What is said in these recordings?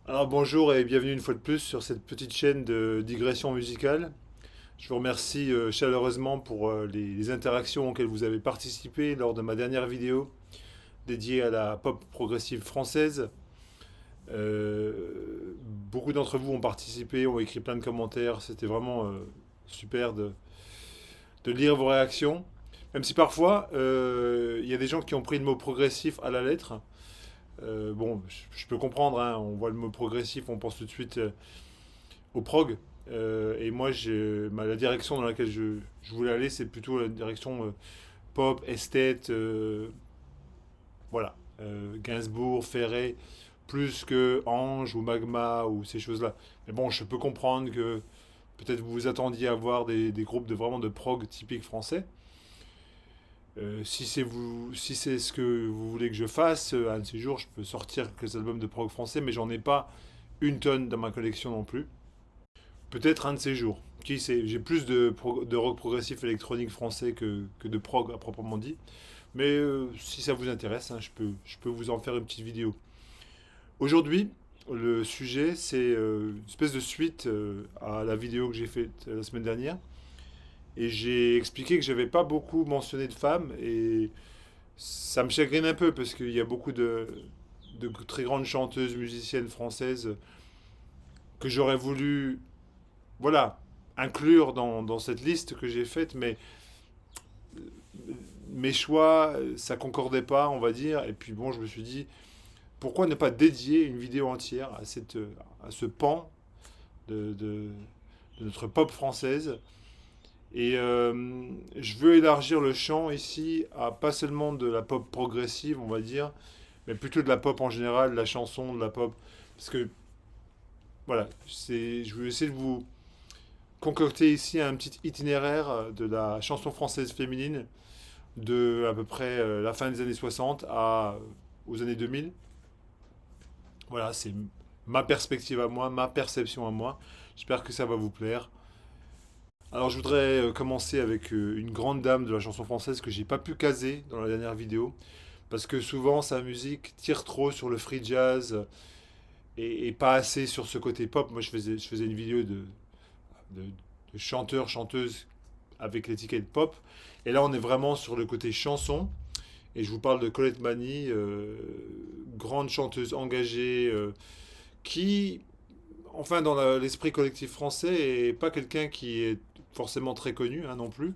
Alors bonjour et bienvenue une fois de plus sur cette petite chaîne de digression musicale. Je vous remercie chaleureusement pour les interactions auxquelles vous avez participé lors de ma dernière vidéo dédiée à la pop progressive française. Beaucoup d'entre vous ont participé, ont écrit plein de commentaires. C'était vraiment super de lire vos réactions. Même si parfois il y a des gens qui ont pris le mot progressif à la lettre. Bon, je peux comprendre, hein, on voit le mot progressif, on pense tout de suite au prog. Et moi, la direction dans laquelle je voulais aller, c'est plutôt la direction pop, esthète, voilà. Gainsbourg, Ferré, plus que Ange ou Magma ou ces choses-là. Mais bon, je peux comprendre que peut-être vous vous attendiez à voir des groupes vraiment de prog typiques français. Si c'est ce que vous voulez que je fasse, un de ces jours, je peux sortir quelques albums de prog français, mais j'en ai pas une tonne dans ma collection non plus. Peut-être un de ces jours. Qui sait, j'ai plus de rock progressif électronique français que de prog à proprement dit. Mais si ça vous intéresse, hein, je peux vous en faire une petite vidéo. Aujourd'hui, le sujet, c'est une espèce de suite à la vidéo que j'ai faite la semaine dernière. Et j'ai expliqué que j'avais pas beaucoup mentionné de femmes. Et ça me chagrine un peu parce qu'il y a beaucoup de très grandes chanteuses, musiciennes françaises que j'aurais voulu, voilà, inclure dans cette liste que j'ai faite, mais mes choix, ça concordait pas, on va dire. Et puis bon, je me suis dit, pourquoi ne pas dédier une vidéo entière à ce pan de notre pop française. Et je veux élargir le champ ici à pas seulement de la pop progressive, on va dire, mais plutôt de la pop en général, de la chanson, de la pop. Parce que, voilà, je veux essayer de vous concocter ici un petit itinéraire de la chanson française féminine de à peu près la fin des années 60 aux années 2000. Voilà, c'est ma perspective à moi, ma perception à moi. J'espère que ça va vous plaire. Alors je voudrais commencer avec une grande dame de la chanson française que j'ai pas pu caser dans la dernière vidéo parce que souvent sa musique tire trop sur le free jazz et pas assez sur ce côté pop. Moi je faisais une vidéo de, de chanteurs, chanteuses avec l'étiquette pop et là on est vraiment sur le côté chanson. Et je vous parle de Colette Mani, grande chanteuse engagée, qui, enfin, dans l'esprit collectif français, est pas quelqu'un qui est forcément très connu hein, non plus.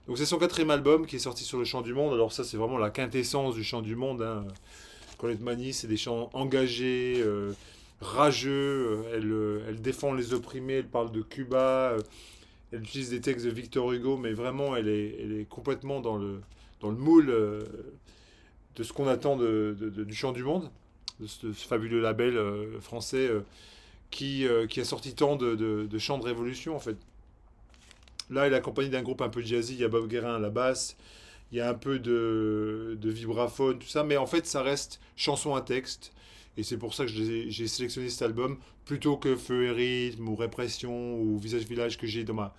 Donc c'est son quatrième album qui est sorti sur le Chant du Monde. Alors ça, c'est vraiment la quintessence du Chant du Monde, hein. Colette Mani, c'est des chants engagés, rageux. Elle défend les opprimés, elle parle de Cuba. Elle utilise des textes de Victor Hugo, mais vraiment, elle est complètement dans le moule de ce qu'on attend du chant du monde, de ce fabuleux label français qui a sorti tant de chants de révolution en fait. Là, elle est accompagnée d'un groupe un peu jazzy, il y a Bob Guérin à la basse, il y a un peu de vibraphone, tout ça, mais en fait, ça reste chanson à texte. Et c'est pour ça que j'ai sélectionné cet album plutôt que Feu et rythme ou Répression ou Visage Village que j'ai dans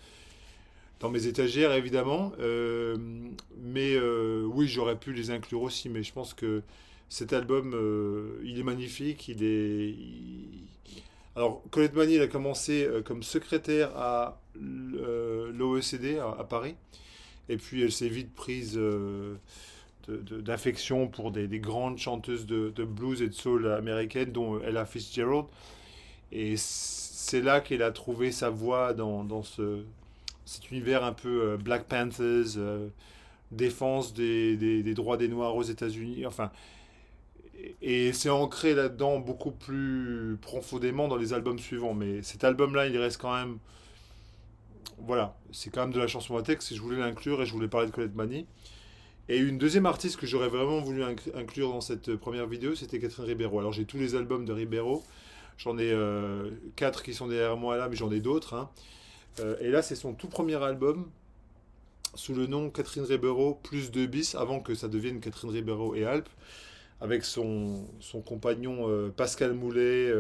mes étagères, évidemment. Mais oui, j'aurais pu les inclure aussi, mais je pense que cet album, il est magnifique. Alors, Colette Mani, elle a commencé comme secrétaire à l'OECD à Paris. Et puis, elle s'est vite prise d'affection pour des grandes chanteuses de blues et de soul américaines, dont Ella Fitzgerald. Et c'est là qu'elle a trouvé sa voie dans cet univers un peu Black Panthers, défense des droits des Noirs aux États-Unis. Enfin, et c'est ancré là-dedans beaucoup plus profondément dans les albums suivants. Mais cet album-là, il reste quand même. Voilà, c'est quand même de la chanson à texte. Et je voulais l'inclure et je voulais parler de Colette Mani. Et une deuxième artiste que j'aurais vraiment voulu inclure dans cette première vidéo, c'était Catherine Ribeiro. Alors j'ai tous les albums de Ribeiro. J'en ai quatre qui sont derrière moi là, mais j'en ai d'autres, hein. Et là, c'est son tout premier album sous le nom Catherine Ribeiro plus 2 bis, avant que ça devienne Catherine Ribeiro et Alpes, avec son compagnon Pascal Moulet,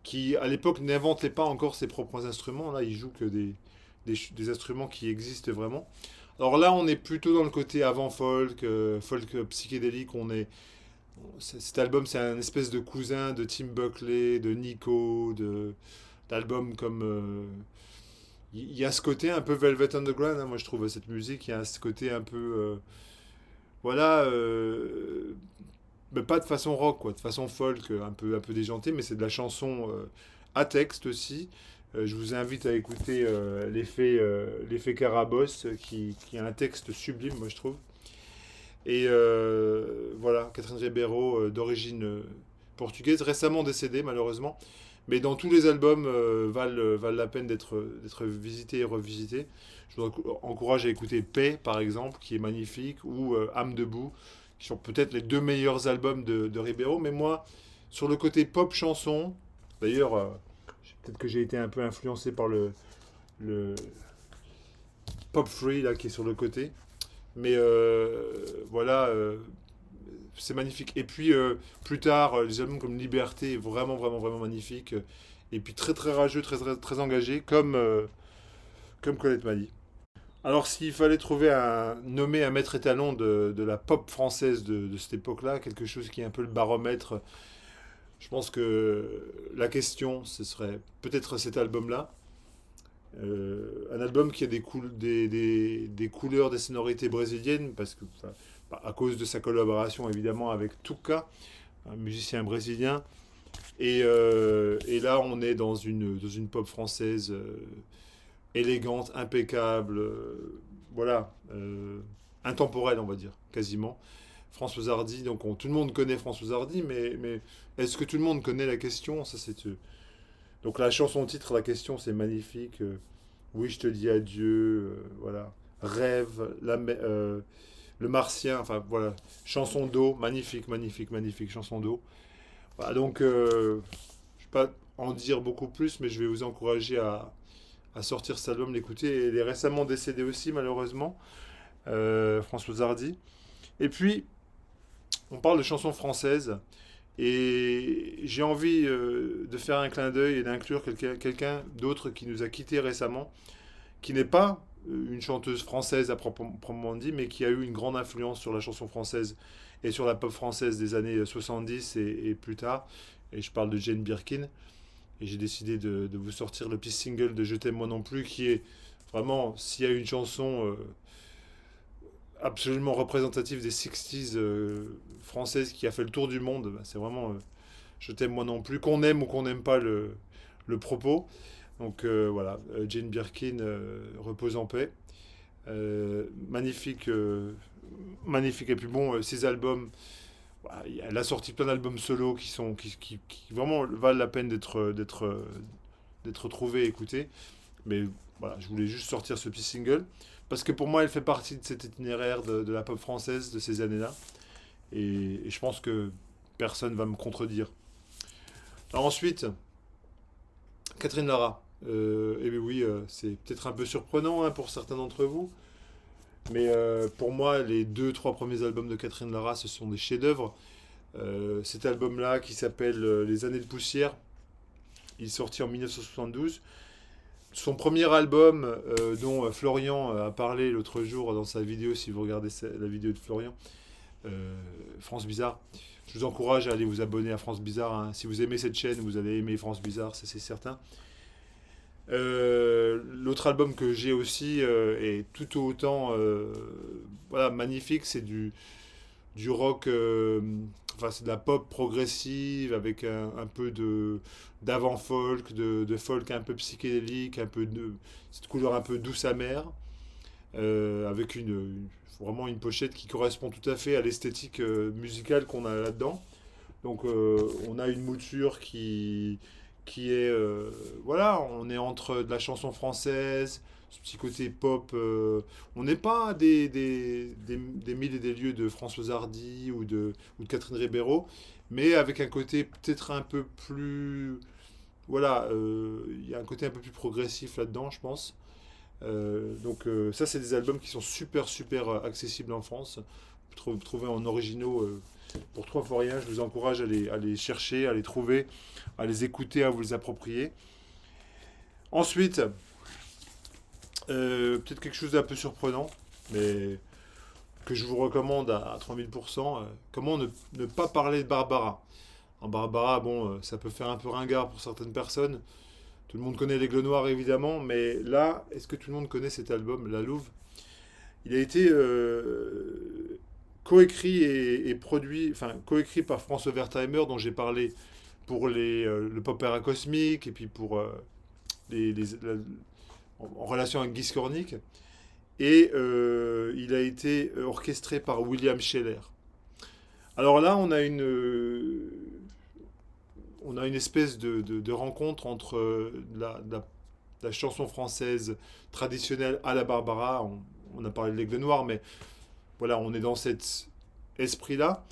qui à l'époque n'inventait pas encore ses propres instruments. Là, il joue que des instruments qui existent vraiment. Alors là, on est plutôt dans le côté avant folk, folk psychédélique. On est Cet album, c'est un espèce de cousin de Tim Buckley, de Nico, d'albums comme. Il y a ce côté un peu Velvet Underground, hein, moi je trouve cette musique, il y a ce côté un peu. Voilà. Mais pas de façon rock, quoi, de façon folk, un peu déjantée, mais c'est de la chanson à texte aussi. Je vous invite à écouter l'effet Carabosse, qui a un texte sublime, moi je trouve. Et voilà, Catherine Ribeiro, d'origine portugaise, récemment décédée malheureusement. Mais dans tous les albums valent la peine d'être visités et revisités. Je vous encourage à écouter Paix, par exemple, qui est magnifique, ou Âme debout, qui sont peut-être les deux meilleurs albums de Ribeiro. Mais moi, sur le côté pop chanson, d'ailleurs, peut-être que j'ai été un peu influencé par le pop free là, qui est sur le côté. Mais voilà, c'est magnifique. Et puis plus tard, les albums comme Liberté, vraiment, vraiment, vraiment magnifique. Et puis très, très rageux, très, très, très engagé, comme Colette m'a dit. Alors, s'il fallait nommer un maître étalon de la pop française de cette époque-là, quelque chose qui est un peu le baromètre, je pense que la question, ce serait peut-être cet album-là. Un album qui a des couleurs, des sonorités brésiliennes, parce que, enfin, à cause de sa collaboration évidemment avec Tuca, un musicien brésilien. Et là, on est dans une pop française élégante, impeccable, voilà, intemporelle, on va dire, quasiment. Françoise Hardy, donc tout le monde connaît Françoise Hardy, mais est-ce que tout le monde connaît la question? Ça, c'est donc la chanson titre, la question, c'est magnifique. Oui, je te dis adieu. Voilà. Rêve, le Martien. Enfin voilà. Chanson d'eau, magnifique, magnifique, magnifique chanson d'eau. Voilà, donc je ne vais pas en dire beaucoup plus, mais je vais vous encourager à sortir cet album, l'écouter. Elle est récemment décédée aussi, malheureusement, Françoise Hardy. Et puis, on parle de chansons françaises. Et j'ai envie de faire un clin d'œil et d'inclure quelqu'un d'autre qui nous a quittés récemment, qui n'est pas une chanteuse française à proprement dit, mais qui a eu une grande influence sur la chanson française et sur la pop française des années 70 et plus tard. Et je parle de Jane Birkin. Et j'ai décidé de vous sortir le petit single de Je t'aime moi non plus, qui est vraiment, s'il y a une chanson absolument représentative des 60s françaises qui a fait le tour du monde, bah, c'est vraiment Je t'aime moi non plus, qu'on aime ou qu'on n'aime pas le propos. Donc voilà, Jane Birkin repose en paix. Magnifique, magnifique. Et puis bon, ses albums, voilà, elle a sorti plein d'albums solo qui vraiment valent la peine d'être trouvés et écoutés. Mais voilà, je voulais juste sortir ce petit single. Parce que pour moi, elle fait partie de cet itinéraire de la pop française de ces années-là. Et je pense que personne va me contredire. Alors ensuite, Catherine Lara. Eh bien oui, c'est peut-être un peu surprenant hein, pour certains d'entre vous. Mais pour moi, les deux, trois premiers albums de Catherine Lara, ce sont des chefs-d'œuvre. Cet album-là, qui s'appelle Les années de poussière, il est sorti en 1972. Son premier album, dont Florian a parlé l'autre jour dans sa vidéo, si vous regardez la vidéo de Florian, France Bizarre. Je vous encourage à aller vous abonner à France Bizarre. Hein. Si vous aimez cette chaîne, vous allez aimer France Bizarre, ça c'est certain. L'autre album que j'ai aussi est tout autant voilà, magnifique, c'est du rock, enfin c'est de la pop progressive avec un peu d'avant-folk, de folk un peu psychédélique, un peu de cette couleur un peu douce amère, avec vraiment une pochette qui correspond tout à fait à l'esthétique musicale qu'on a là-dedans. Donc on a une mouture qui est voilà, on est entre de la chanson française, ce petit côté pop. On n'est pas à des mille et des lieues de Françoise Hardy ou de Catherine Ribeiro, mais avec un côté peut-être un peu plus. Voilà, il y a un côté un peu plus progressif là-dedans, je pense. Donc ça, c'est des albums qui sont super, super accessibles en France. Vous trouvez en originaux pour 3 fois rien. Je vous encourage à les chercher, à les trouver, à les écouter, à vous les approprier. Ensuite, peut-être quelque chose d'un peu surprenant, mais que je vous recommande à 3000%. Comment ne pas parler de Barbara? En Barbara, bon, ça peut faire un peu ringard pour certaines personnes. Tout le monde connaît l'Aigle Noir évidemment, mais là, est-ce que tout le monde connaît cet album, La Louve? Il a été coécrit et produit, enfin coécrit par François Wertheimer, dont j'ai parlé pour le Popera Cosmique et puis pour en relation avec Guy Skornik. Et il a été orchestré par William Scheller. Alors là, on a une espèce de rencontre entre la chanson française traditionnelle à la Barbara. On a parlé de l'Aigle Noir, mais voilà, on est dans cet esprit-là.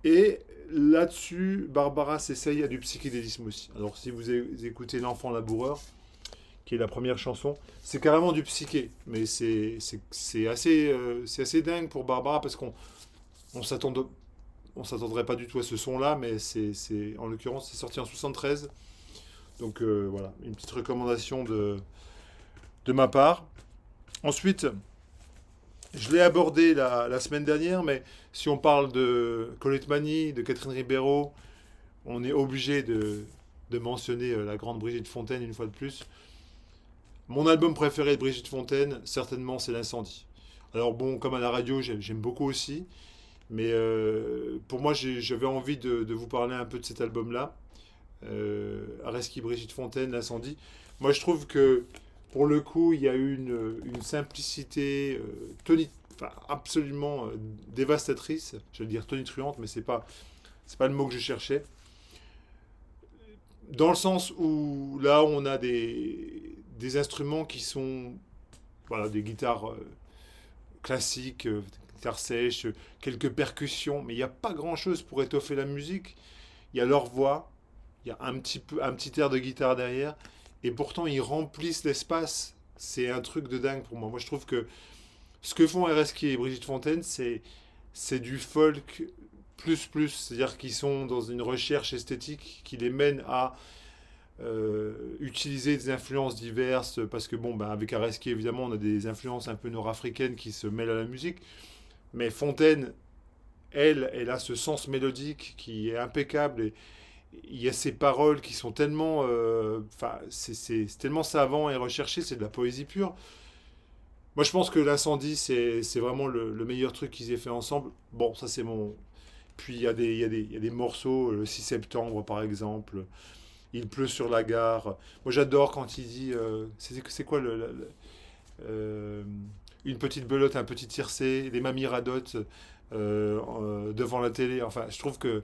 Et là-dessus, Barbara s'essaye à du psychédélisme aussi. Alors, si vous écoutez L'Enfant Laboureur, qui est la première chanson, c'est carrément du psyché. Mais c'est assez dingue pour Barbara parce qu'on on s'attend, on s'attendrait pas du tout à ce son-là, mais en l'occurrence, c'est sorti en 73. Donc voilà, une petite recommandation de ma part. Ensuite, je l'ai abordé la semaine dernière, mais si on parle de Colette Mani, de Catherine Ribeiro, on est obligé de mentionner la grande Brigitte Fontaine une fois de plus. Mon album préféré de Brigitte Fontaine, certainement, c'est L'Incendie. Alors bon, comme à la radio, j'aime beaucoup aussi, mais pour moi, j'avais envie de vous parler un peu de cet album-là. Areski, Brigitte Fontaine, L'Incendie. Moi, je trouve que pour le coup, il y a eu une simplicité enfin, absolument dévastatrice. Je vais dire tonitruante, mais c'est pas le mot que je cherchais. Dans le sens où là, on a des instruments qui sont voilà, des guitares classiques, guitares sèches, quelques percussions, mais il n'y a pas grand-chose pour étoffer la musique. Il y a leur voix, il y a un petit air de guitare derrière, et pourtant ils remplissent l'espace. C'est un truc de dingue pour moi. Moi, je trouve que ce que font RSK et Brigitte Fontaine, c'est du folk plus. C'est-à-dire qu'ils sont dans une recherche esthétique qui les mène à utiliser des influences diverses. Parce que, bon, ben, avec RSK, évidemment, on a des influences un peu nord-africaines qui se mêlent à la musique. Mais Fontaine, elle a ce sens mélodique qui est impeccable. Et il y a ces paroles qui sont tellement, enfin, c'est tellement savant et recherché, c'est de la poésie pure. Moi, je pense que l'incendie, c'est vraiment le meilleur truc qu'ils aient fait ensemble. Bon, ça, c'est mon. Puis, il y a des morceaux, le 6 septembre, par exemple. Il pleut sur la gare. Moi, j'adore quand il dit. C'est quoi euh, une petite belote, un petit tiercé, des mamies radotent devant la télé. Enfin, je trouve que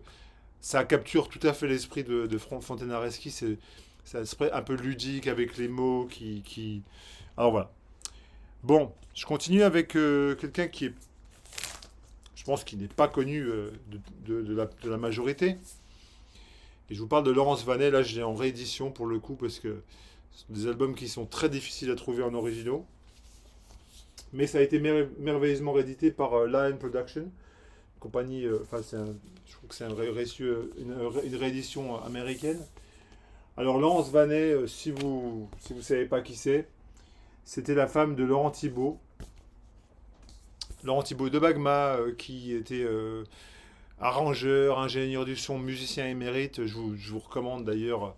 ça capture tout à fait l'esprit de Fontaine-Areski. C'est un esprit un peu ludique avec les mots qui. Alors voilà. Bon, je continue avec quelqu'un qui est, je pense, qui n'est pas connu de la majorité. Et je vous parle de Laurence Vanet. Là, je l'ai en réédition pour le coup parce que ce sont des albums qui sont très difficiles à trouver en originaux. Mais ça a été merveilleusement réédité par Lion Production, compagnie. Enfin, je trouve que c'est une réédition américaine. Alors, Laurence Vanet, si vous savez pas qui c'est, c'était la femme de Laurent Thibault. Laurent Thibault de Bagma, qui était arrangeur, ingénieur du son, musicien émérite. Je vous recommande d'ailleurs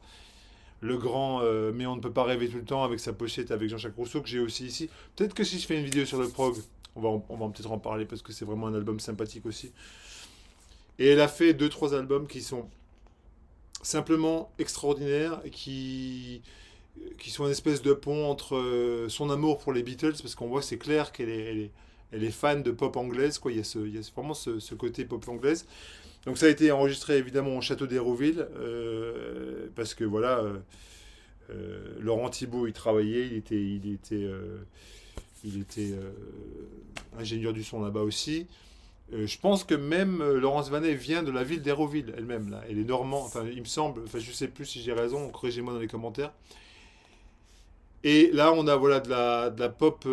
le grand Mais on ne peut pas rêver tout le temps avec sa pochette avec Jean-Jacques Rousseau que j'ai aussi ici. Peut-être que si je fais une vidéo sur le prog, on va peut-être en parler parce que c'est vraiment un album sympathique aussi. Et elle a fait deux trois albums qui sont simplement extraordinaires et qui sont une espèce de pont entre son amour pour les Beatles, parce qu'on voit c'est clair elle est fan de pop anglaise, quoi. Il y a vraiment ce côté pop anglaise. Donc ça a été enregistré évidemment au château d'Hérouville, parce que voilà, Laurent Thibault il travaillait, il était ingénieur du son là-bas aussi. Je pense que même Laurence Vanet vient de la ville d'Hérouville elle-même, là. Elle est normande, enfin il me semble, enfin je sais plus si j'ai raison, corrigez-moi dans les commentaires. Et là, on a voilà, de la pop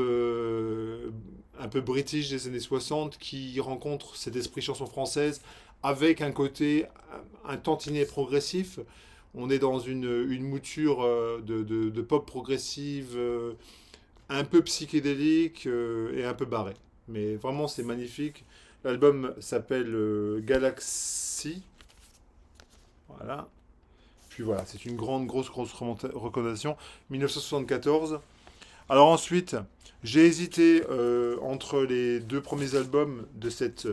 un peu british des années 60 qui rencontre cet esprit chanson française avec un côté un tantinet progressif. On est dans une mouture de pop progressive un peu psychédélique et un peu barrée. mais vraiment c'est magnifique. L'album s'appelle Galaxy. Voilà. Puis voilà, c'est une grosse recommandation. 1974. Alors ensuite, j'ai hésité entre les deux premiers albums de cette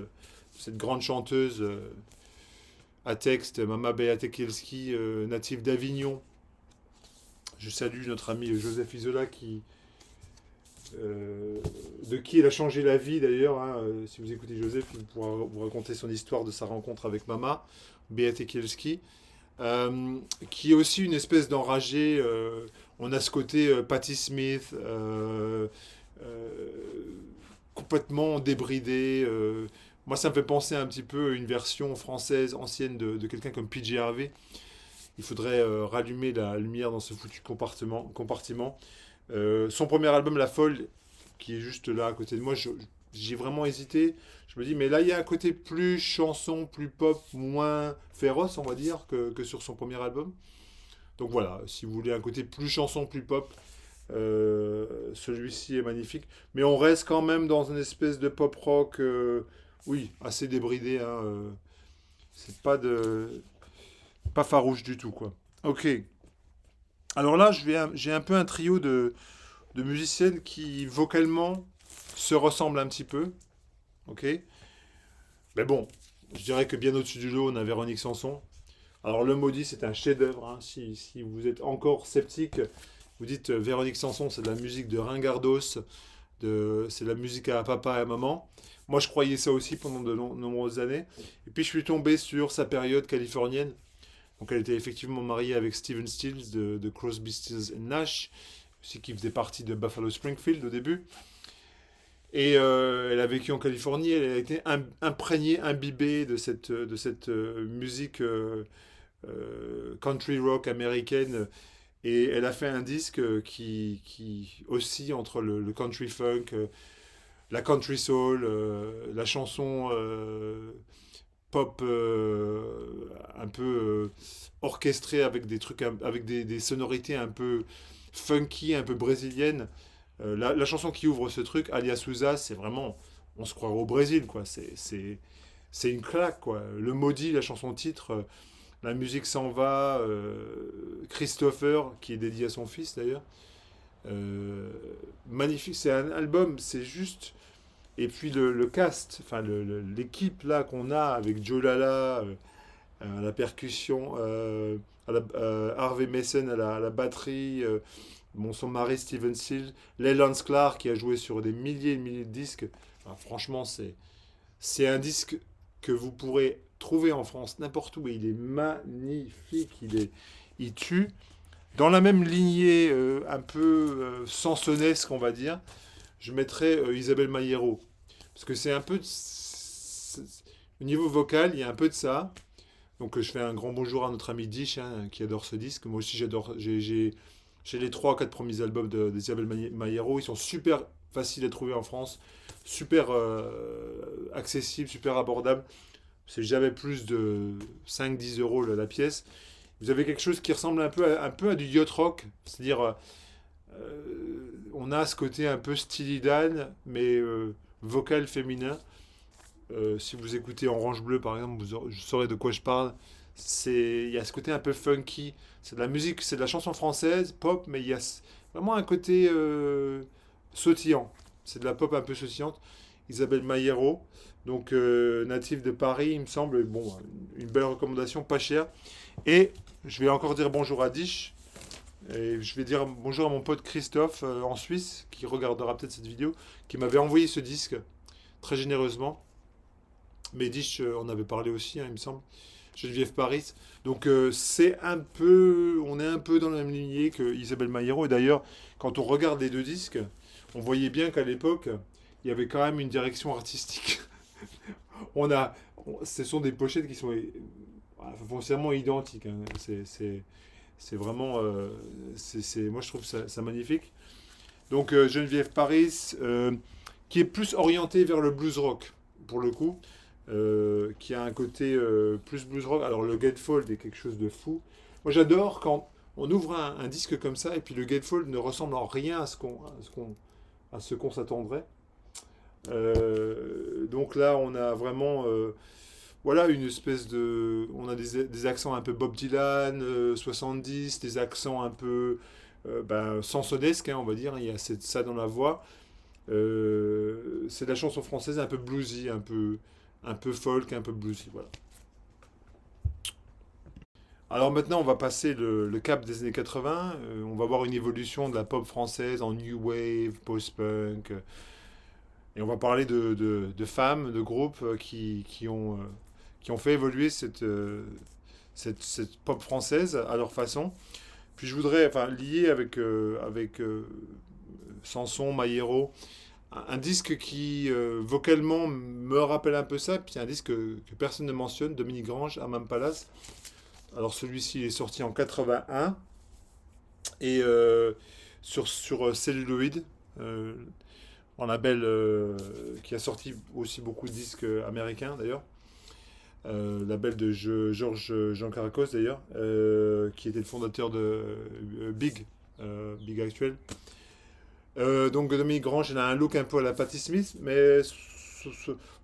grande chanteuse à texte, Mama Beate Kielski, native d'Avignon. Je salue notre ami Joseph Isola de qui elle a changé la vie d'ailleurs. Hein. Si vous écoutez Joseph, il pourra vous raconter son histoire de sa rencontre avec Mama Beate Kielski. Qui est aussi une espèce d'enragé. On a ce côté Patti Smith, complètement débridé. Moi, ça me fait penser un petit peu à une version française ancienne de quelqu'un comme PJ Harvey. Il faudrait rallumer la lumière dans ce foutu compartiment. Son premier album, La Folle, qui est juste là à côté de moi, j'ai vraiment hésité. Je me dis, mais là, il y a un côté plus chanson, plus pop, moins féroce, on va dire, que sur son premier album. Donc voilà, si vous voulez un côté plus chanson, plus pop, celui-ci est magnifique. Mais on reste quand même dans une espèce de pop rock, oui, assez débridé. Hein, c'est pas farouche du tout, quoi. Ok. Alors là, j'ai un peu un trio de musiciennes qui, vocalement, se ressemblent un petit peu. Ok. Mais bon, je dirais que bien au-dessus du lot, on a Véronique Sanson. Alors, Le Maudit, c'est un chef-d'œuvre. Hein. Si vous êtes encore sceptique, vous dites Véronique Sanson, c'est de la musique de Ringardos, c'est de la musique à papa et à maman. Moi, je croyais ça aussi pendant de nombreuses années. Et puis, je suis tombé sur sa période californienne. Donc, elle était effectivement mariée avec Steven Stills de Crosby, Stills Nash, aussi qui faisait partie de Buffalo Springfield au début. Et elle a vécu en Californie, elle a été imprégnée, imbibée de cette musique country rock américaine. Et elle a fait un disque qui oscille entre le country funk, la country soul, la chanson pop un peu orchestrée avec des trucs, avec des sonorités un peu funky, un peu brésiliennes. La chanson qui ouvre ce truc, Alia Souza, c'est vraiment. On se croirait au Brésil, quoi. C'est une claque, quoi. Le Maudit, la chanson titre, la musique s'en va. Christopher, qui est dédié à son fils d'ailleurs. Magnifique, c'est un album, c'est juste. Et puis le cast, enfin l'équipe là qu'on a avec Joe Lala à la percussion, Harvey Mason à la batterie. Son mari Steven Seals, Lance Clark qui a joué sur des milliers et milliers de disques. Enfin, franchement, c'est un disque que vous pourrez trouver en France n'importe où et il est magnifique. Il tue. Dans la même lignée un peu sansonesque, on va dire, je mettrais Isabelle Mayero. Parce que c'est un peu. Au niveau vocal, il y a un peu de ça. Donc je fais un grand bonjour à notre ami Dish hein, qui adore ce disque. Moi aussi j'adore. J'ai les 3 ou 4 premiers albums d'Isabelle Mayero. Ils sont super faciles à trouver en France, super accessibles, super abordables. C'est jamais plus de 5-10 € la pièce. Vous avez quelque chose qui ressemble un peu à du yacht rock. C'est-à-dire, on a ce côté un peu Steely Dan, mais vocal féminin. Si vous écoutez Orange Bleu, par exemple, vous saurez de quoi je parle. Il y a ce côté un peu funky. C'est de la musique, c'est de la chanson française, pop, mais il y a vraiment un côté sautillant. C'est de la pop un peu sautillante. Isabelle Mayero, donc native de Paris, il me semble. Bon, une belle recommandation, pas chère. Et je vais encore dire bonjour à Dish. Et je vais dire bonjour à mon pote Christophe en Suisse, qui regardera peut-être cette vidéo, qui m'avait envoyé ce disque très généreusement. Mais Dish, on avait parlé aussi, hein, il me semble. Geneviève Paris. Donc on est un peu dans la même lignée que Isabelle Mayero. Et d'ailleurs, quand on regarde les deux disques, on voyait bien qu'à l'époque, il y avait quand même une direction artistique. Ce sont des pochettes qui sont foncièrement identiques. Hein. C'est vraiment, moi je trouve ça magnifique. Donc Geneviève Paris, qui est plus orientée vers le blues rock pour le coup. Qui a un côté plus blues rock. Alors le gatefold est quelque chose de fou. Moi j'adore quand on ouvre un disque comme ça et puis le gatefold ne ressemble en rien à ce qu'on s'attendrait. Donc là, on a vraiment voilà, une espèce de... On a des accents un peu Bob Dylan, 70, des accents un peu chansonesques, hein, on va dire. Il y a ça dans la voix. C'est de la chanson française un peu bluesy, un peu folk, un peu bluesy, voilà. Alors maintenant, on va passer le cap des années 80. On va voir une évolution de la pop française en new wave, post-punk. Et on va parler de femmes, de groupes qui ont fait évoluer cette pop française à leur façon. Puis je voudrais, enfin, lier avec Samson, Mayero, un disque qui vocalement me rappelle un peu ça, puis un disque que personne ne mentionne, Dominique Grange, Amam Palace. Alors celui-ci il est sorti en 81 et sur celluloïd, euh, un label qui a sorti aussi beaucoup de disques américains d'ailleurs. Label de Georges Jean Caracos d'ailleurs, qui était le fondateur de Big Actuel. Donc Dominique Grange, il a un look un peu à la Patti Smith, mais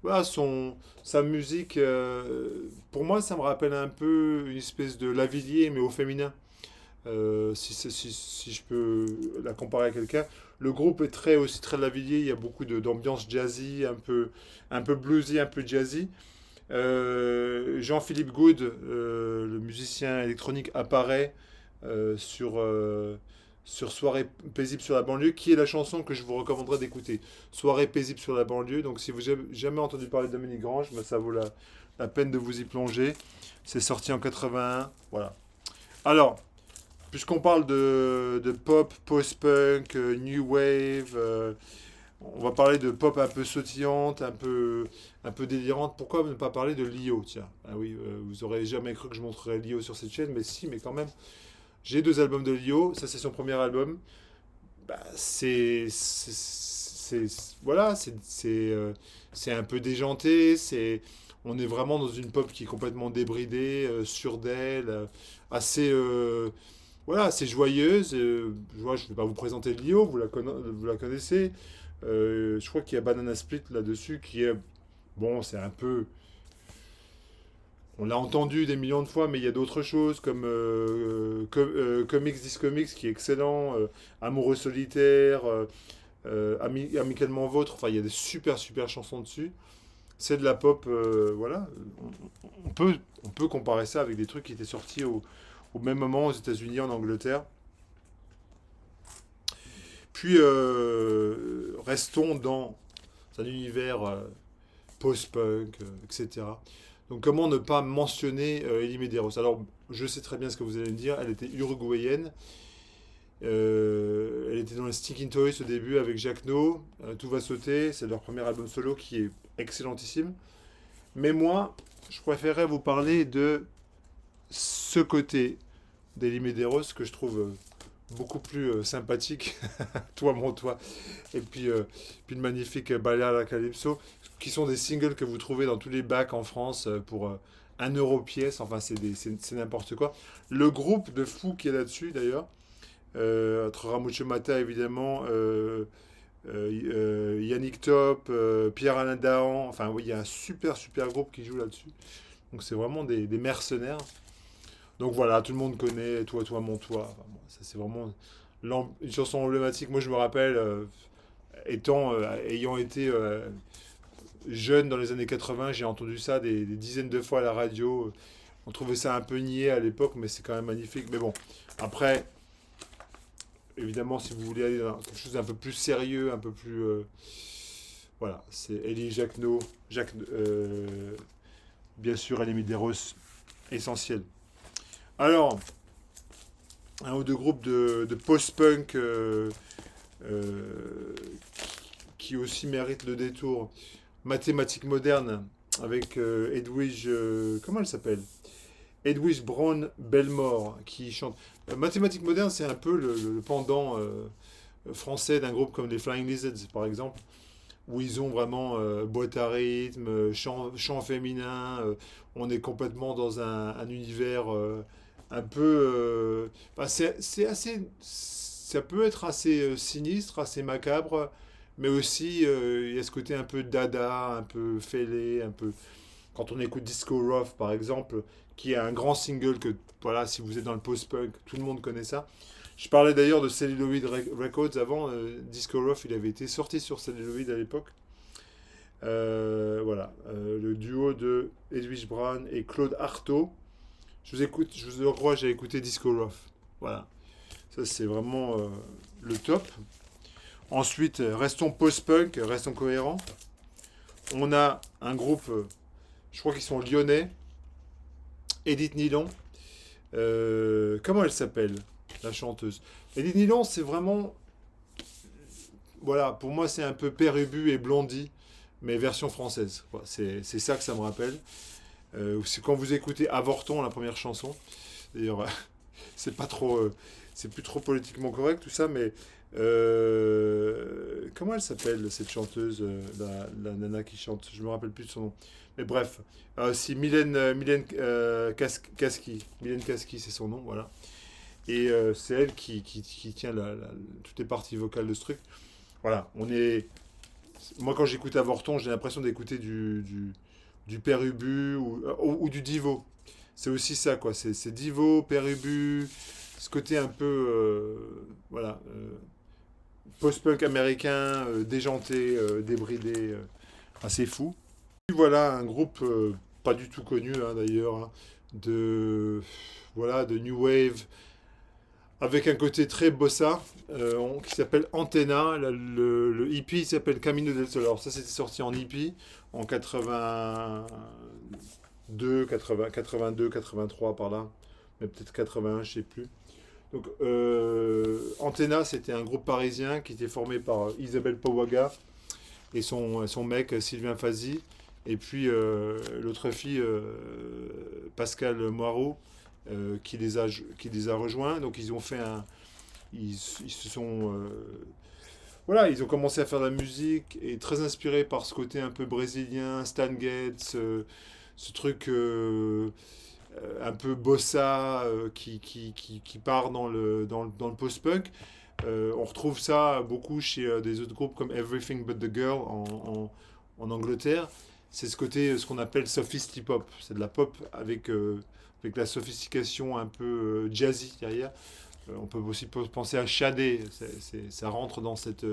voilà, sa musique, pour moi, ça me rappelle un peu une espèce de Lavilliers, mais au féminin. Si je peux la comparer à quelqu'un. Le groupe est aussi très Lavilliers, il y a beaucoup d'ambiance jazzy, un peu bluesy, un peu jazzy. Jean-Philippe Good, le musicien électronique, apparaît sur Soirée paisible sur la banlieue, qui est la chanson que je vous recommanderais d'écouter. Soirée paisible sur la banlieue. Donc si vous avez jamais entendu parler de Dominique Grange, ben, ça vaut la peine de vous y plonger. C'est sorti en 81. Voilà. Alors, puisqu'on parle de pop, post-punk, new wave, on va parler de pop un peu sautillante, un peu délirante. Pourquoi ne pas parler de Lio, tiens. Ah oui, vous aurez jamais cru que je montrerais Lio sur cette chaîne, mais si, mais quand même. J'ai deux albums de Lio, ça c'est son premier album. Bah, voilà, c'est un peu déjanté, on est vraiment dans une pop qui est complètement débridée, sûre d'elle, assez, voilà, assez joyeuse. Je ne vais pas vous présenter Lio, vous la connaissez. Je crois qu'il y a Banana Split là-dessus qui est, bon, c'est un peu, on l'a entendu des millions de fois, mais il y a d'autres choses comme Comics Discomics qui est excellent, Amoureux solitaire, Amicalement vôtre. Enfin, il y a des super chansons dessus. C'est de la pop, voilà. On peut comparer ça avec des trucs qui étaient sortis au même moment aux États-Unis, en Angleterre. Puis restons dans un univers post-punk, etc. Donc comment ne pas mentionner Elie Medeiros? Alors je sais très bien ce que vous allez me dire, elle était uruguayenne, elle était dans les Stinking Toys au début avec Jacques No, Tout va sauter, c'est leur premier album solo qui est excellentissime. Mais moi, je préférerais vous parler de ce côté d'Elie Medeiros que je trouve beaucoup plus sympathique, Toi mon toi, et puis le magnifique Balear la Calypso, qui sont des singles que vous trouvez dans tous les bacs en France pour 1 euro pièce, enfin c'est n'importe quoi. Le groupe de fous qui est là-dessus d'ailleurs, entre Ramucho Mata évidemment, Yannick Top, Pierre-Alain Dahan, enfin oui, il y a un super groupe qui joue là-dessus. Donc c'est vraiment des mercenaires. Donc voilà, tout le monde connaît Toi, mon toi. Enfin, bon, ça c'est vraiment une chanson emblématique. Moi je me rappelle, ayant été jeune dans les années 80, j'ai entendu ça des dizaines de fois à la radio. On trouvait ça un peu niais à l'époque, mais c'est quand même magnifique. Mais bon, après, évidemment, si vous voulez aller dans quelque chose d'un peu plus sérieux, un peu plus... voilà, c'est Elie Jacquenot, bien sûr, Elie Medeiros, essentiel. Alors, un ou deux groupes de post-punk euh, qui aussi méritent le détour. Mathématiques modernes avec Edwige, comment elle s'appelle? Edwige Brown Belmore qui chante. Mathématiques modernes, c'est un peu le pendant français d'un groupe comme les Flying Lizards par exemple, où ils ont vraiment boîte à rythme, chant féminin. On est complètement dans un univers un peu. C'est assez. Ça peut être assez sinistre, assez macabre, mais aussi il y a ce côté un peu dada, un peu fêlé, un peu... Quand on écoute Disco Rough, par exemple, qui est un grand single que, voilà, si vous êtes dans le post-punk, tout le monde connaît ça. Je parlais d'ailleurs de Celluloid Records avant. Disco Rough, il avait été sorti sur Celluloid à l'époque. Voilà, le duo de Edwige Brown et Claude Artaud. Je vous encourage à écouter Disco Rough. Voilà, ça c'est vraiment le top. Ensuite, restons post-punk, restons cohérents. On a un groupe, je crois qu'ils sont lyonnais, Edith Nylon. Comment elle s'appelle, la chanteuse? Edith Nylon, c'est vraiment, voilà, pour moi c'est un peu Père Ubu et Blondie, mais version française. Voilà, c'est ça que ça me rappelle. C'est quand vous écoutez Avorton, la première chanson. D'ailleurs, c'est pas trop, c'est plus trop politiquement correct tout ça, mais comment elle s'appelle cette chanteuse, la nana qui chante, je me rappelle plus de son nom. Mais bref, si Mylène Kaski, c'est son nom, voilà. Et c'est elle qui tient toutes les parties vocales de ce truc. Voilà, moi quand j'écoute Avorton, j'ai l'impression d'écouter du Père Ubu ou du Divo. C'est aussi ça, quoi. C'est Divo, Père Ubu, ce côté un peu, voilà, post-punk américain, déjanté, débridé, assez fou. Puis voilà, un groupe pas du tout connu, hein, d'ailleurs, hein, de, voilà, de New Wave, avec un côté très bossa, qui s'appelle Antenna. Le EP s'appelle Camino del Sol. Alors ça, c'était sorti en EP en 82, 80, 82, 83 par là, mais peut-être 81, je sais plus. Donc Antenna, c'était un groupe parisien qui était formé par Isabelle Powaga et son mec Sylvain Fazi, et puis l'autre fille Pascal Moirot, qui les a rejoints. Donc ils ont fait ils se sont voilà, ils ont commencé à faire de la musique et très inspirés par ce côté un peu brésilien, Stan Getz, ce truc un peu bossa qui part dans le post-punk. On retrouve ça beaucoup chez des autres groupes comme Everything But the Girl en Angleterre. C'est ce côté, ce qu'on appelle sophisti pop. C'est de la pop avec la sophistication un peu jazzy derrière. On peut aussi penser à Shadé, ça rentre dans cet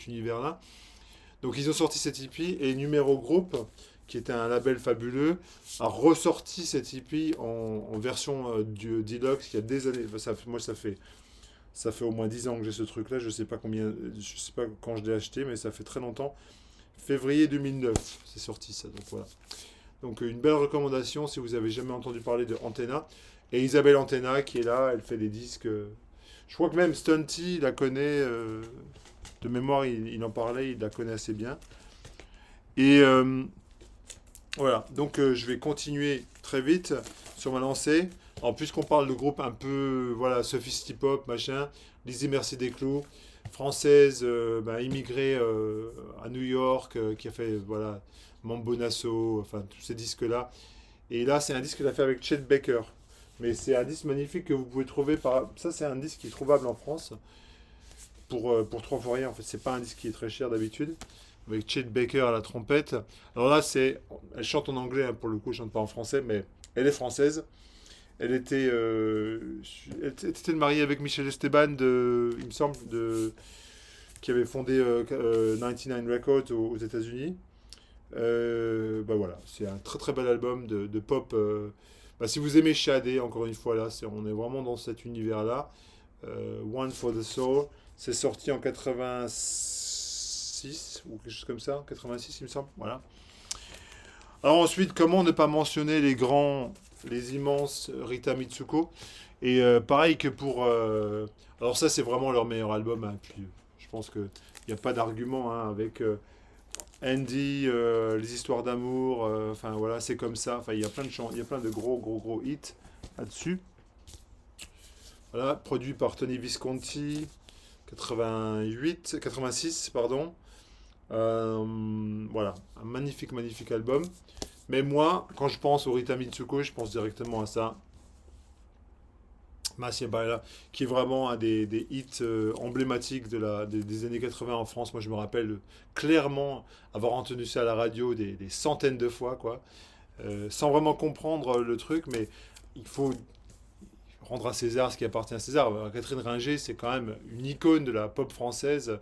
univers-là. Donc ils ont sorti cet EP et Numéro Group, qui était un label fabuleux, a ressorti cet EP en version du Deluxe il y a des années. Enfin, moi ça fait au moins 10 ans que j'ai ce truc-là, je sais pas quand je l'ai acheté, mais ça fait très longtemps. Février 2009, c'est sorti ça, donc voilà. Donc une belle recommandation si vous avez jamais entendu parler de Antenna. Et Isabelle Antenna qui est là, elle fait des disques. Je crois que même Stunty la connaît, de mémoire il en parlait, il la connaît assez bien. Et voilà, donc je vais continuer très vite sur ma lancée. Alors puisqu'on parle de groupe un peu, voilà, sophisti-pop, machin, Lizzie Merci Desclous, française, immigrée à New York, qui a fait, voilà, Mambo Nasso, enfin tous ces disques-là. Et là, c'est un disque qu'elle a fait avec Chet Baker. Mais c'est un disque magnifique que vous pouvez trouver par... Ça, c'est un disque qui est trouvable en France pour 3 fois rien. En fait, c'est pas un disque qui est très cher d'habitude. Avec Chet Baker à la trompette. Alors là, elle chante en anglais, hein, pour le coup, elle chante pas en français, mais elle est française. Elle était mariée avec Michel Esteban, il me semble, qui avait fondé 99 Records aux États-Unis. Voilà, c'est un très très bel album de pop. Si vous aimez Shadé, encore une fois, là, on est vraiment dans cet univers-là. One for the Soul, c'est sorti en 86 ou quelque chose comme ça, 86 il me semble. Voilà. Alors ensuite, comment ne pas mentionner les immenses Rita Mitsuko. Et pareil que pour... alors ça, c'est vraiment leur meilleur album, hein. Puis je pense qu'il n'y a pas d'argument, hein, avec Andy, les histoires d'amour, enfin voilà, c'est comme ça. Enfin, il y a plein de il y a plein de gros hits là-dessus. Voilà, produit par Tony Visconti, 86, pardon. Voilà, un magnifique album. Mais moi, quand je pense au Rita Mitsuko, je pense directement à ça. Masia Baila, qui est vraiment un des hits emblématiques des années 80 en France. Moi, je me rappelle clairement avoir entendu ça à la radio des centaines de fois, quoi. Sans vraiment comprendre le truc, mais il faut rendre à César ce qui appartient à César. Catherine Ringer, c'est quand même une icône de la pop française.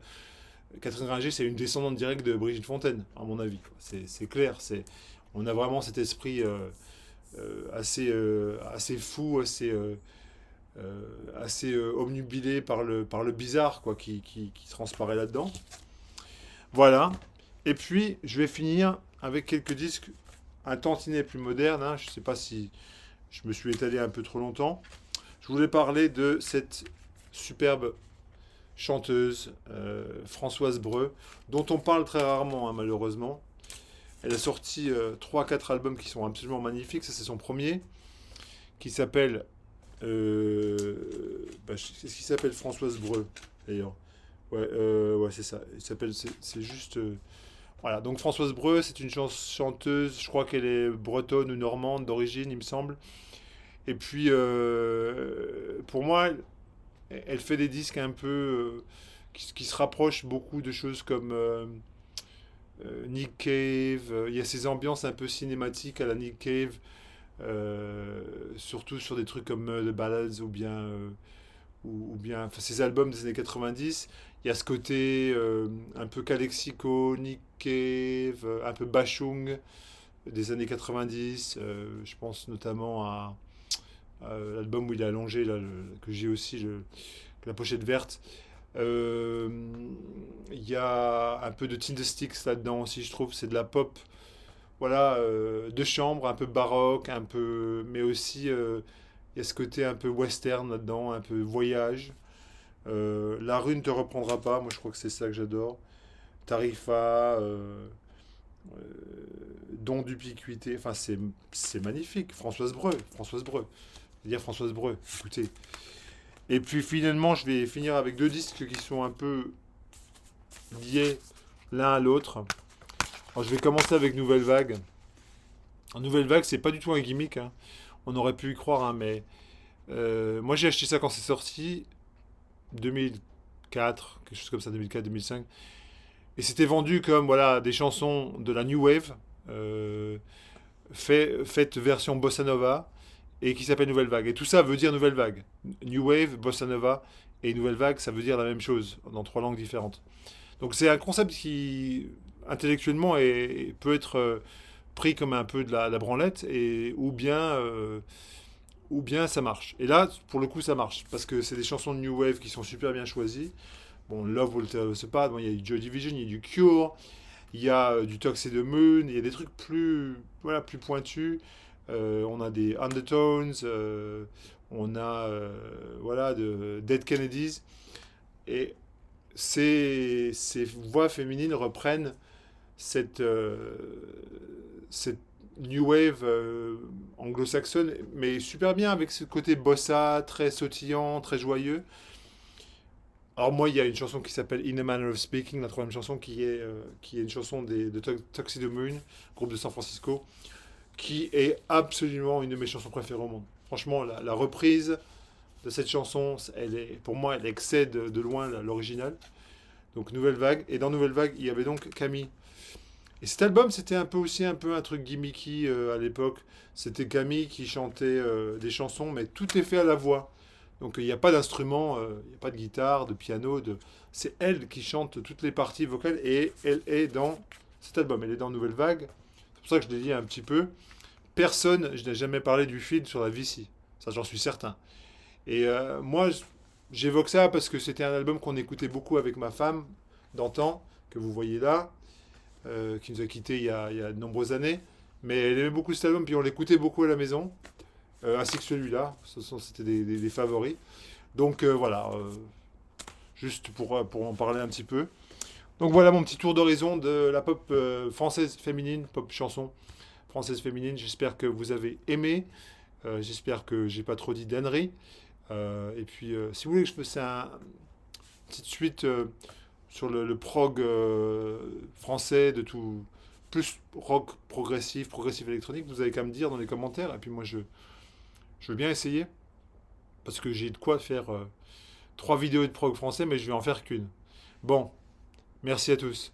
Catherine Ringer, c'est une descendante directe de Brigitte Fontaine, à mon avis. C'est clair. On a vraiment cet esprit assez fou, assez obnubilé par le bizarre, quoi, qui transparaît là-dedans. Voilà. Et puis, je vais finir avec quelques disques un tantinet plus modernes, hein. Je ne sais pas si je me suis étalé un peu trop longtemps. Je voulais parler de cette superbe chanteuse Françoise Breu, dont on parle très rarement, hein, malheureusement. Elle a sorti 3-4 albums qui sont absolument magnifiques. Ça, c'est son premier, qui s'appelle... c'est ce qui s'appelle Françoise Breu, d'ailleurs. Ouais, c'est ça. Il s'appelle, c'est juste... voilà, donc Françoise Breu, c'est une chanteuse, je crois qu'elle est bretonne ou normande d'origine, il me semble. Et puis, pour moi, elle fait des disques un peu qui se rapprochent beaucoup de choses comme Nick Cave. Il y a ces ambiances un peu cinématiques à la Nick Cave, surtout sur des trucs comme The Ballads ou bien enfin, ces albums des années 90. Il y a ce côté un peu Calexico, Nick Cave, un peu Bashung des années 90. Je pense notamment à l'album où il est allongé, là, que j'ai aussi, la pochette verte. Euh, Il y a un peu de Tindersticks là-dedans aussi, je trouve. C'est de la pop, voilà, de chambre, un peu baroque, un peu, mais aussi il y a ce côté un peu western là-dedans, un peu voyage. La rue ne te reprendra pas, moi je crois que c'est ça que j'adore. Tarifa, euh, Don d'ubiquité, enfin c'est magnifique. Françoise Breu, dire Françoise Breu, écoutez. Et puis finalement, je vais finir avec deux disques qui sont un peu liés l'un à l'autre. Alors, je vais commencer avec Nouvelle Vague. En Nouvelle Vague, c'est pas du tout un gimmick, hein. On aurait pu y croire, hein, mais moi j'ai acheté ça quand c'est sorti, 2004, quelque chose comme ça, 2004-2005. Et c'était vendu comme voilà, des chansons de la New Wave, euh, faites version bossa nova, et qui s'appelle Nouvelle Vague. Et tout ça veut dire Nouvelle Vague. New Wave, bossa nova et Nouvelle Vague, ça veut dire la même chose, dans trois langues différentes. Donc c'est un concept qui, intellectuellement, peut être pris comme un peu de la branlette, ou bien ça marche. Et là, pour le coup, ça marche, parce que c'est des chansons de New Wave qui sont super bien choisies. Bon, Love Will Tear Us Apart, bon, il y a du Joy Division, il y a du Cure, il y a du Toxic the Moon, il y a des trucs plus pointus. On a des Undertones, on a voilà, de Dead Kennedys. Et ces voix féminines reprennent cette new wave anglo-saxonne, mais super bien avec ce côté bossa, très sautillant, très joyeux. Alors moi, il y a une chanson qui s'appelle In a Manner of Speaking, la troisième chanson qui est une chanson de Toxic the Moon, groupe de San Francisco, qui est absolument une de mes chansons préférées au monde. Franchement, la reprise de cette chanson, pour moi, elle excède de loin l'original. Donc Nouvelle Vague. Et dans Nouvelle Vague, il y avait donc Camille. Et cet album, c'était un peu un truc gimmicky à l'époque. C'était Camille qui chantait des chansons, mais tout est fait à la voix. Donc il n'y a pas d'instrument, il n'y a pas de guitare, de piano. C'est elle qui chante toutes les parties vocales et elle est dans cet album. Elle est dans Nouvelle Vague. C'est pour ça que je l'ai dit un petit peu. Personne, je n'ai jamais parlé du feed sur la Vici. Ça, j'en suis certain. Et moi, j'évoque ça parce que c'était un album qu'on écoutait beaucoup avec ma femme d'antan, que vous voyez là, qui nous a quittés il y a de nombreuses années. Mais elle aimait beaucoup cet album, puis on l'écoutait beaucoup à la maison, ainsi que celui-là. C'était des favoris. Donc voilà, juste pour en parler un petit peu. Donc voilà mon petit tour d'horizon de la pop française féminine, pop chanson française féminine. J'espère que vous avez aimé. J'espère que j'ai pas trop dit d'âneries. Et puis, si vous voulez que je fasse une petite suite sur le prog français, de tout, plus rock progressif électronique, vous avez qu'à me dire dans les commentaires. Et puis moi, je veux bien essayer. parce que j'ai de quoi faire trois vidéos de prog français, mais je vais en faire qu'une. Bon, merci à tous.